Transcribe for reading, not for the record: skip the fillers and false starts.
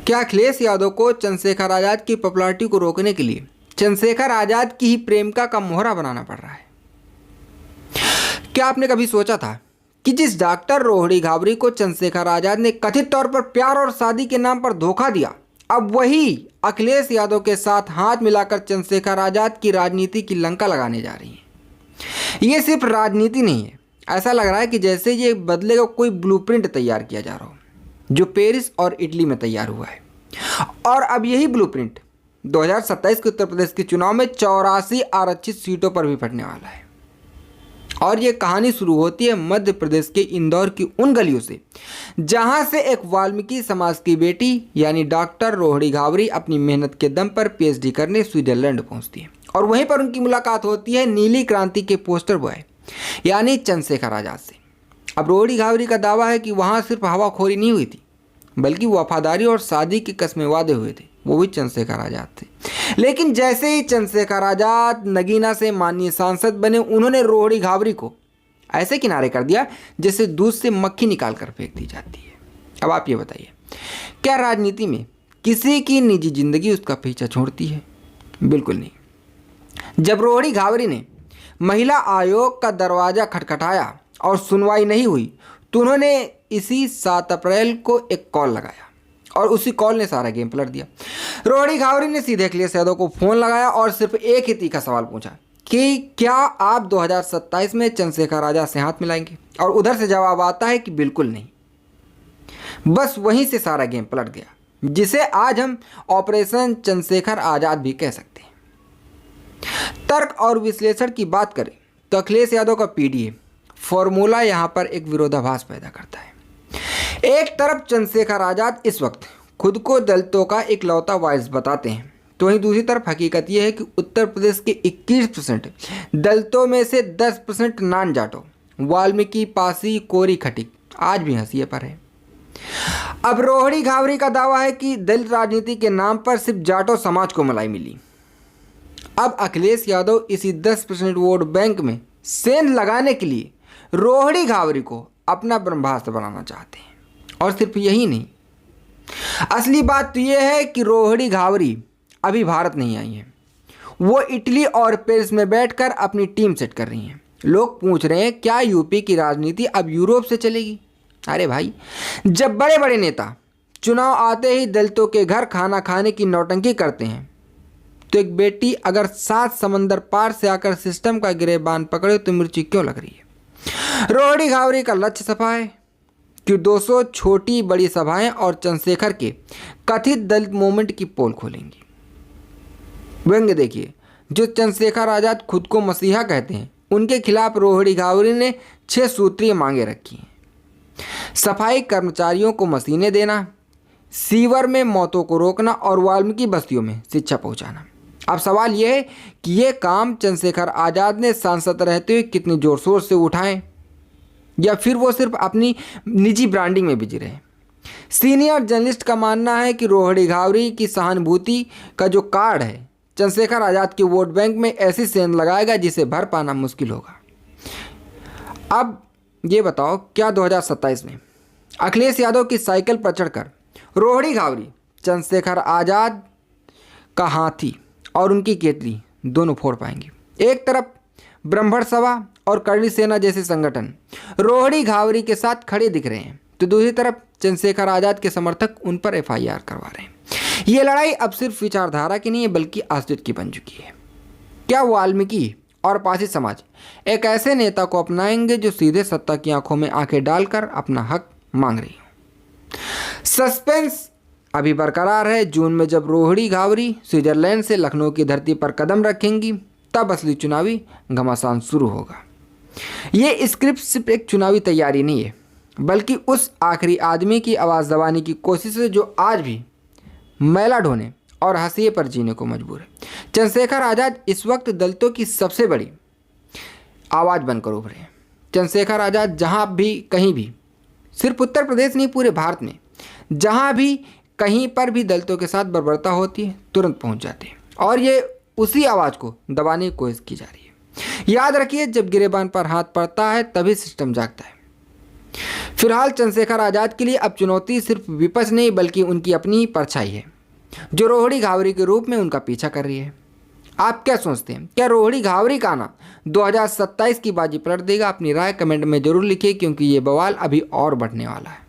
क्या अखिलेश यादव को चंद्रशेखर आजाद की पॉपुलैरिटी को रोकने के लिए चंद्रशेखर आजाद की ही प्रेमिका का मोहरा बनाना पड़ रहा है? क्या आपने कभी सोचा था कि जिस डॉक्टर रोहिणी घावरी को चंद्रशेखर आजाद ने कथित तौर पर प्यार और शादी के नाम पर धोखा दिया, अब वही अखिलेश यादव के साथ हाथ मिलाकर चंद्रशेखर आजाद की राजनीति की लंका लगाने जा रही है। ये सिर्फ राजनीति नहीं है, ऐसा लग रहा है कि जैसे ये बदले का कोई ब्लूप्रिंट तैयार किया जा रहा हो जो पेरिस और इटली में तैयार हुआ है। और अब यही ब्लूप्रिंट 2027 के उत्तर प्रदेश के चुनाव में 84 आरक्षित सीटों पर भी फटने वाला है। और ये कहानी शुरू होती है मध्य प्रदेश के इंदौर की उन गलियों से जहां से एक वाल्मीकि समाज की बेटी यानी डॉक्टर रोहिणी घावरी अपनी मेहनत के दम पर पीएचडी करने स्विट्जरलैंड पहुंचती है और वहीं पर उनकी मुलाकात होती है नीली क्रांति के पोस्टर बॉय यानी चंद्रशेखर आजाद से। अब रोहिणी घावरी का दावा है कि वहां सिर्फ हवाखोरी नहीं हुई थी बल्कि वफादारी और शादी की कस्में वादे हुए थे, वो भी चंद्रशेखर आजाद थे। लेकिन जैसे ही चंद्रशेखर आजाद नगीना से माननीय सांसद बने, उन्होंने रोहिणी घावरी को ऐसे किनारे कर दिया जैसे दूध से मक्खी निकाल कर फेंक दी जाती है। अब आप ये बताइए, क्या राजनीति में किसी की निजी जिंदगी उसका पीछा छोड़ती है? बिल्कुल नहीं। जब रोहिणी घावरी ने महिला आयोग का दरवाजा खटखटाया और सुनवाई नहीं हुई तो उन्होंने इसी 7 अप्रैल को एक कॉल लगाया और उसी कॉल ने सारा गेम पलट दिया। रोहिणी घावरी ने सीधे अखिलेश यादव को फोन लगाया और सिर्फ एक ही तीखा सवाल पूछा कि क्या आप 2027 में चंद्रशेखर आजाद से हाथ मिलाएंगे? और उधर से जवाब आता है कि बिल्कुल नहीं। बस वहीं से सारा गेम पलट गया, जिसे आज हम ऑपरेशन चंद्रशेखर आजाद भी कह सकते हैं। तर्क और विश्लेषण की बात करें तो अखिलेश यादव का पीडीए फॉर्मूला यहां पर एक विरोधाभास पैदा करता है। एक तरफ चंद्रशेखर आजाद इस वक्त खुद को दलितों का इकलौता वारिस बताते हैं, तो वहीं दूसरी तरफ हकीकत यह है कि उत्तर प्रदेश के 21% दलितों में से 10% नान जाटो वाल्मीकि, पासी, कोरी, खटिक आज भी हंसिए पर है। अब रोहिणी घावरी का दावा है कि दलित राजनीति के नाम पर सिर्फ जाटो समाज को मलाई मिली। अब अखिलेश यादव इसी 10% वोट बैंक में सेंध लगाने के लिए रोहिणी घावरी को अपना ब्रह्मास्त्र बनाना चाहते हैं। और सिर्फ यही नहीं, असली बात तो यह है कि रोहिणी घावरी अभी भारत नहीं आई है, वो इटली और पेरिस में बैठकर अपनी टीम सेट कर रही हैं। लोग पूछ रहे हैं क्या यूपी की राजनीति अब यूरोप से चलेगी? अरे भाई, जब बड़े बड़े नेता चुनाव आते ही दलितों के घर खाना खाने की नौटंकी करते हैं तो एक बेटी अगर 7 समंदर पार से आकर सिस्टम का गिरेबान पकड़े तो मिर्ची क्यों लग रही है? रोहिणी घावरी का लक्ष्य सफा है कि 200 छोटी बड़ी सभाएं और चंद्रशेखर के कथित दलित मूवमेंट की पोल खोलेंगी। व्यंग्य देखिए, जो चंद्रशेखर आजाद खुद को मसीहा कहते हैं, उनके खिलाफ रोहिणी घावरी ने 6 सूत्रीय मांगे रखी हैं। सफाई कर्मचारियों को मशीनें देना, सीवर में मौतों को रोकना और वाल्मीकि बस्तियों में शिक्षा पहुंचाना। अब सवाल यह है कि यह काम चंद्रशेखर आजाद ने सांसद रहते हुए कितनी जोर शोर से उठाएं या फिर वो सिर्फ अपनी निजी ब्रांडिंग में बिजी रहे। सीनियर जर्नलिस्ट का मानना है कि रोहिणी घावरी की सहानुभूति का जो कार्ड है चंद्रशेखर आजाद के वोट बैंक में ऐसी सेंध लगाएगा जिसे भर पाना मुश्किल होगा। अब ये बताओ, क्या 2027 में अखिलेश यादव की साइकिल पर चढ़कर रोहिणी घावरी चंद्रशेखर आजाद का हाथी और उनकी केतली दोनों फोड़ पाएंगे? एक तरफ ब्रह्मण सभा और करणी सेना जैसे संगठन रोहिणी घावरी के साथ खड़े दिख रहे हैं, तो दूसरी तरफ चंद्रशेखर आजाद के समर्थक उन पर एफआईआर करवा रहे हैं। ये लड़ाई अब सिर्फ विचारधारा की नहीं है बल्कि अस्तित्व की बन चुकी है। क्या वाल्मीकि और पासी समाज एक ऐसे नेता को अपनाएंगे जो सीधे सत्ता की आंखों में आंखें डालकर अपना हक मांग रही हो? सस्पेंस अभी बरकरार है। जून में जब रोहिणी घावरी स्विट्जरलैंड से लखनऊ की धरती पर कदम रखेंगी तब असली चुनावी घमासान शुरू होगा। ये स्क्रिप्ट सिर्फ एक चुनावी तैयारी नहीं है बल्कि उस आखिरी आदमी की आवाज़ दबाने की कोशिश है जो आज भी मैला ढोने और हंसिए पर जीने को मजबूर है। चंद्रशेखर आजाद इस वक्त दलितों की सबसे बड़ी आवाज़ बनकर उभरे हैं। चंद्रशेखर आजाद जहाँ भी कहीं भी, सिर्फ उत्तर प्रदेश नहीं पूरे भारत में जहाँ भी कहीं पर भी दलितों के साथ बर्बरता होती है तुरंत पहुँच जाते हैं और ये उसी आवाज़ को दबाने की कोशिश की जा रही है। याद रखिए, जब गिरेबान पर हाथ पड़ता है तभी सिस्टम जागता है। फिलहाल चंद्रशेखर आज़ाद के लिए अब चुनौती सिर्फ विपक्ष नहीं बल्कि उनकी अपनी परछाई है, जो रोहिणी घावरी के रूप में उनका पीछा कर रही है। आप क्या सोचते हैं, क्या रोहिणी घावरी का आना 2027 की बाजी पलट देगा? अपनी राय कमेंट में जरूर लिखिए, क्योंकि ये बवाल अभी और बढ़ने वाला है।